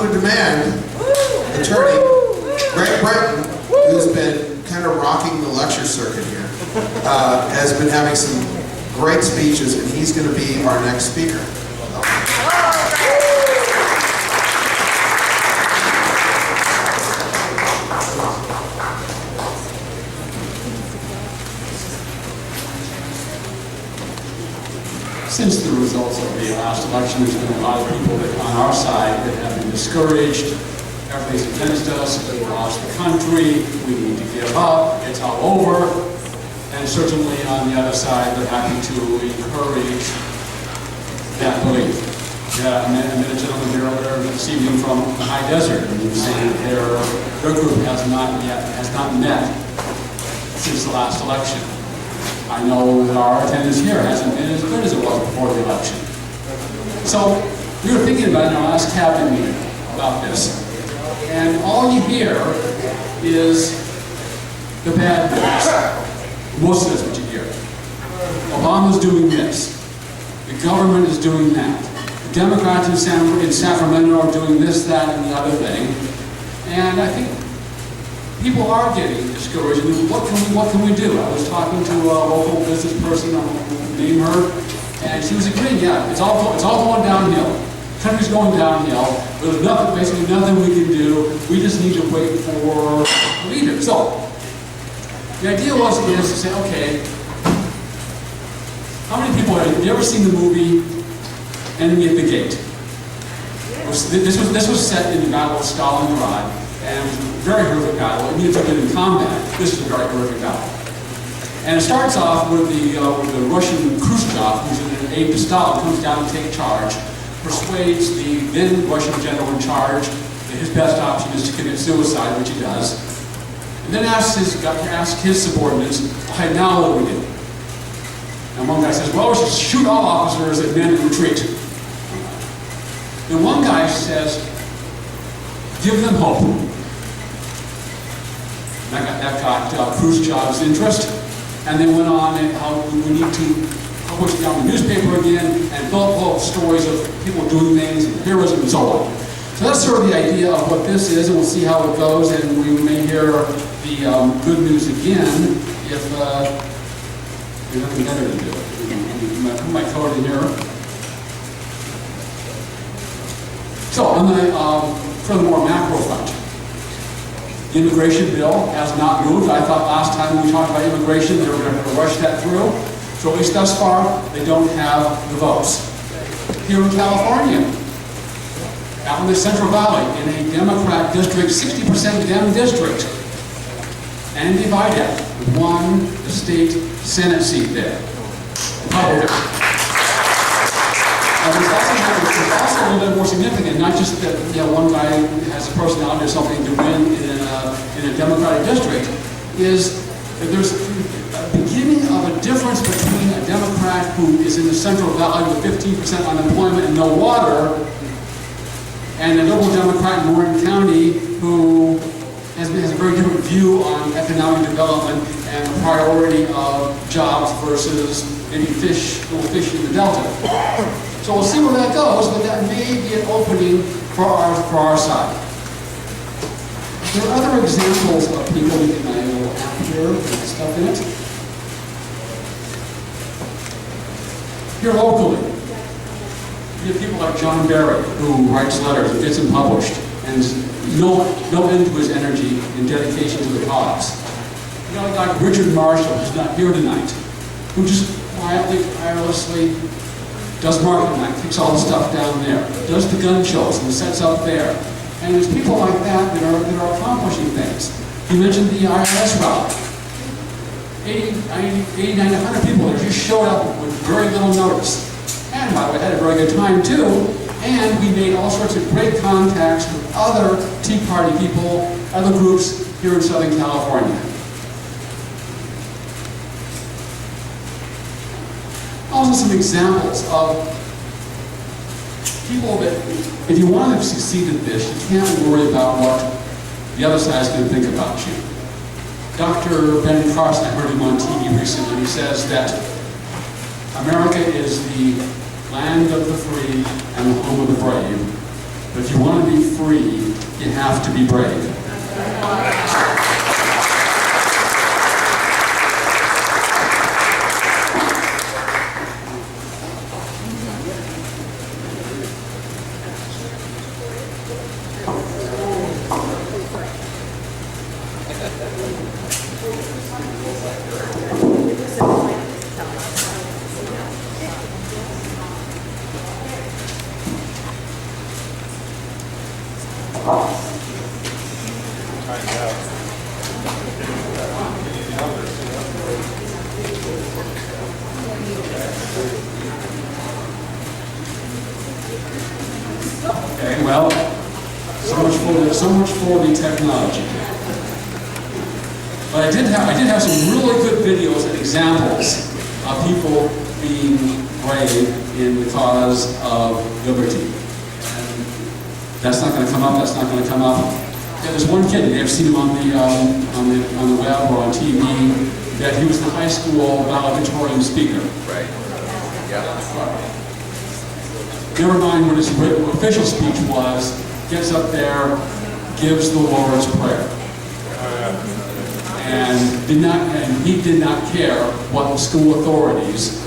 popular demand attorney, Brittain, who's been kind of rocking the lecture circuit here, has been having some great speeches, and he's going to be our next speaker. Since the results of the last election, there's been a lot of people on our side that have been discouraged. Everybody's against us. We lost the country. We need to give up. It's all over. And certainly on the other side, they're happy to encourage that belief. Yeah, I met a gentleman here earlier this evening from the high desert, and he was saying that their group has not met since the last election. I know that our attendance here hasn't been as good as it was before the election. So we were thinking about it in our last cabinet meeting about this. And all you hear is the bad news. Most of that's what you hear. Obama's doing this. The government is doing that. The Democrats in Sacramento are doing this, that, and the other thing. And I think people are getting discouraged. What can we do? I was talking to a local business person, I won't name her, and she was agreeing, yeah, it's all going downhill. The country's going downhill. There's basically nothing we can do. We just need to wait for a leader. So the idea is to say, okay, how many people have you ever seen the movie Enemy at the Gate? This was set in the Battle of Stalingrad, and it was a very horrific battle. It needed to be in combat. This is a very horrific battle. And it starts off with the Russian Khrushchev, who's an aide to Stalin, comes down to take charge, persuades the then Russian general in charge that his best option is to commit suicide, which he does, and then asks his subordinates, okay, now what do we do? And one guy says, well, we should shoot all officers and men in retreat. And one guy says, give them hope. That got Khrushchev's interest, and they went on and how we need to publish down the newspaper again and full of stories of people doing things and heroism and so on. So that's sort of the idea of what this is, and we'll see how it goes, and we may hear the good news again if there's nothing better to do. I put my code in here. So on the furthermore macro front, the immigration bill has not moved. I thought last time when we talked about immigration they were going to rush that through. So at least thus far, they don't have the votes. Here in California, out in the Central Valley, in a Democrat district, 60% Dem district, and divided, won the state Senate seat there. It's also a little bit more significant, not just that one guy has a personality or something to win in a Democratic district, is that there's a beginning of a difference between a Democrat who is in the Central Valley with 15% unemployment and no water, and a liberal Democrat in Morgan County who has a very different view on economic development and the priority of jobs versus maybe little fish in the Delta. So we'll see where that goes, but that may be an opening for our side. There are other examples of people we can a little app here with stuff in it. Here locally, you have people like John Barry, who writes letters and gets them published, and no end to his energy and dedication to the cause. You know, like Richard Marshall, who's not here tonight, who just quietly, tirelessly does marketing, like takes all the stuff down there, does the gun shows and sets up there. And there's people like that that are accomplishing things. You mentioned the IRS rally. 80, 90, 100 people that just showed up with very little notice. And by the way, had a very good time too. And we made all sorts of great contacts with other Tea Party people, other groups here in Southern California. Also some examples of people that, if you want to succeed at this, you can't worry about what the other side is going to think about you. Dr. Ben Carson, I heard him on TV recently, he says that America is the land of the free and the home of the brave, But if you want to be free, you have to be brave. Okay, well, so much for the technology. But I did have some really good videos and examples of people being brave in the cause of liberty. And that's not going to come up. That's not going to come up. Yeah, there's one kid. You may have seen him on the web or on TV. That he was the high school valedictorian speaker. Right. Yeah. Never mind what his official speech was, gets up there, gives the Lord's Prayer. And he did not care what the school authorities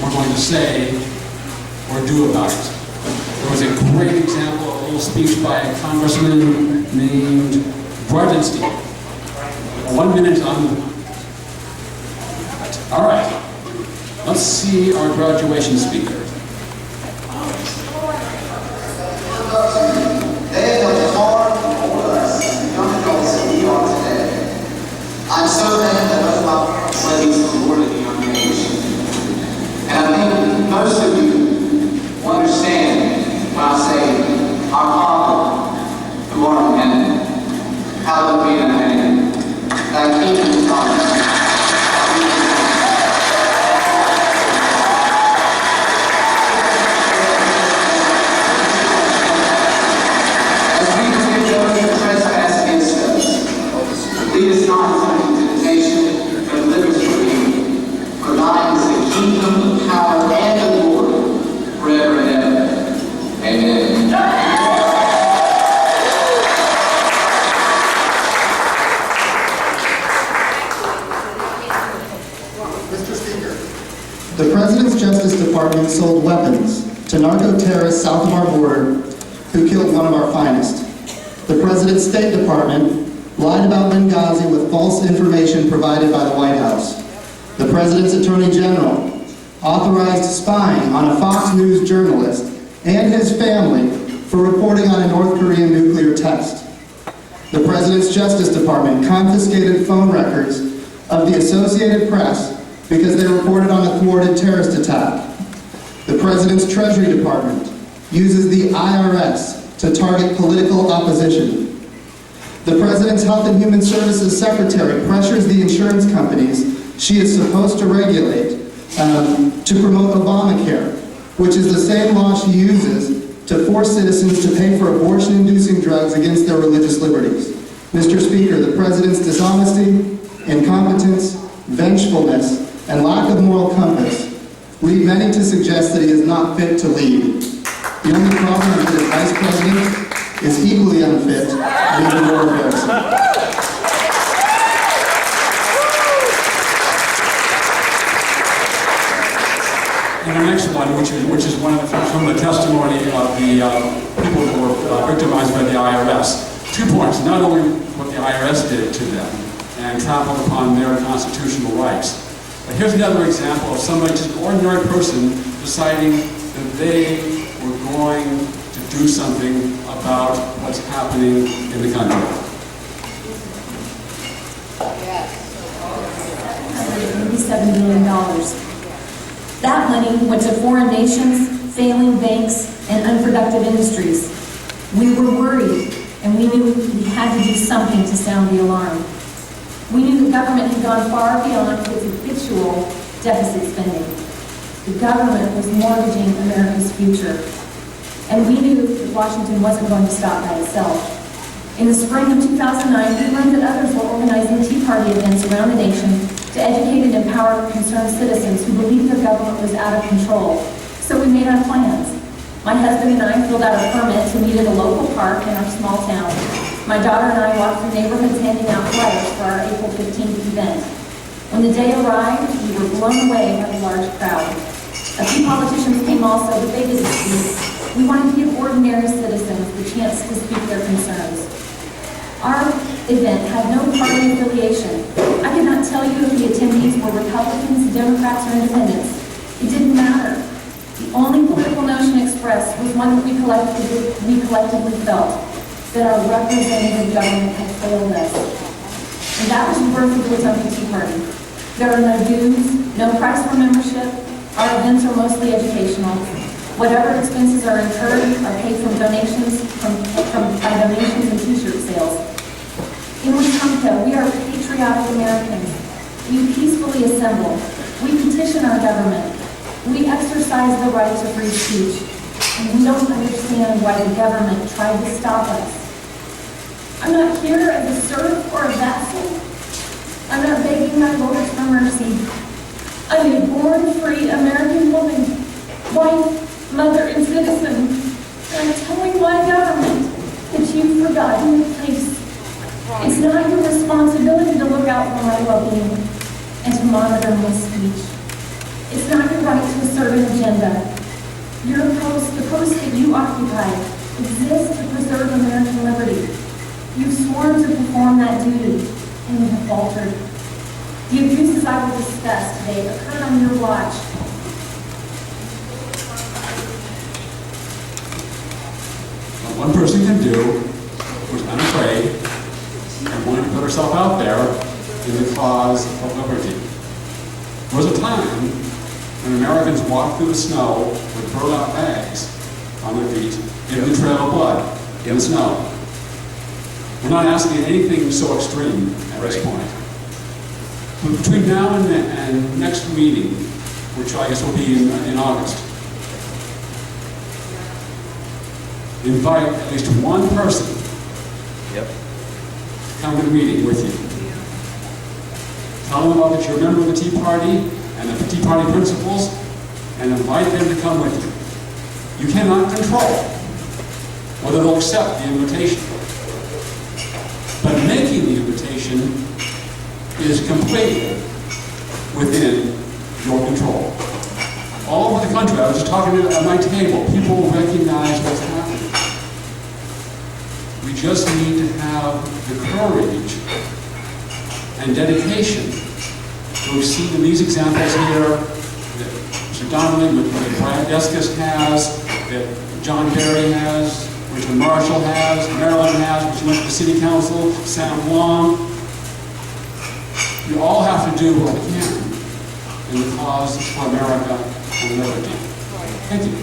were going to say or do about it. There was a great example of a little speech by a congressman named Brittain. 1 minute on. All right, let's see our graduation speaker. They have hard for us, young adults that we are today. I'm so glad that both my parents led me to the Lord at a young age. And I think most of you will understand when I say, our Father, who art in heaven, hallowed be thy name. Thy kingdom come. Lead us not into temptation, but deliver us from evil. For thine is the kingdom, the power, and the glory, forever and ever. Amen. Mr. Speaker, the President's Justice Department sold weapons to narco-terrorists south of our border who killed one of our finest. The President's State Department lied about Benghazi with false information provided by the White House. The President's Attorney General authorized spying on a Fox News journalist and his family for reporting on a North Korean nuclear test. The President's Justice Department confiscated phone records of the Associated Press because they reported on a thwarted terrorist attack. The President's Treasury Department uses the IRS to target political opposition. The President's Health and Human Services Secretary pressures the insurance companies she is supposed to regulate to promote Obamacare, which is the same law she uses to force citizens to pay for abortion-inducing drugs against their religious liberties. Mr. Speaker, the President's dishonesty, incompetence, vengefulness, and lack of moral compass lead many to suggest that he is not fit to lead. The only problem is that his Vice President is equally unfit and even more embarrassing. And the next one, which is one of from the testimony of the people who were victimized by the IRS. 2 points: not only what the IRS did to them and trampled upon their constitutional rights, but here's another example of somebody, just an ordinary person, deciding that they were going to do something about what's happening in the country. $87 billion. That money went to foreign nations, failing banks, and unproductive industries. We were worried, and we knew we had to do something to sound the alarm. We knew the government had gone far beyond its habitual deficit spending. The government was mortgaging America's future. And we knew that Washington wasn't going to stop by itself. In the spring of 2009, we learned that others were organizing Tea Party events around the nation to educate and empower concerned citizens who believed their government was out of control. So we made our plans. My husband and I filled out a permit to meet at a local park in our small town. My daughter and I walked through neighborhoods handing out flyers for our April 15th event. When the day arrived, we were blown away by the large crowd. A few politicians came also, but they didn't speak. We wanted to give ordinary citizens the chance to speak their concerns. Our event had no party affiliation. I could not tell you if the attendees were Republicans, Democrats, or Independents. It didn't matter. The only political notion expressed was one that we collectively felt, that our representative government had failed us. And that was the birth of the Wisconsin Tea Party. There are no dues, no price for membership. Our events are mostly educational. Whatever expenses are incurred are paid from donations, by donations and t-shirt sales. In Wisconsin, we are patriotic Americans. We peacefully assemble. We petition our government. We exercise the right to free speech. And we don't understand why the government tried to stop us. I'm not here as a serf or a vassal. I'm not begging my lords for mercy. I'm a born-free American woman, wife, mother, and citizen. And I'm telling my government that you've forgotten your place. It's not your responsibility to look out for my well-being and to monitor my speech. It's not your right to assert an agenda. Your post, the post that you occupy, exists to preserve American liberty. You've sworn to perform that duty, and you have faltered. The abuses I will discuss today occurred on your watch. What one person can do, who's unafraid, and willing to put herself out there in the cause of liberty. There was a time when Americans walked through the snow with burlap bags on their feet, in the trail of blood, in the snow. We're not asking anything so extreme at this point. But between now and next meeting, which I guess will be in August, invite at least one person Yep. to come to the meeting with you. Tell them about that you're a member of the Tea Party and the Tea Party principles, and invite them to come with you. You cannot control whether they'll accept the invitation. But making the invitation is completely within your control. All over the country, I was just talking at my table, people recognize what's happening. We just need to have the courage and dedication that we've seen in these examples here, that Mr. Donnelly, that Brad Deskus has, that John Barry has, Richard Marshall has, Marilyn has, which went to the City Council, Sam Long. We all have to do what we can in the cause for America and liberty. Thank you.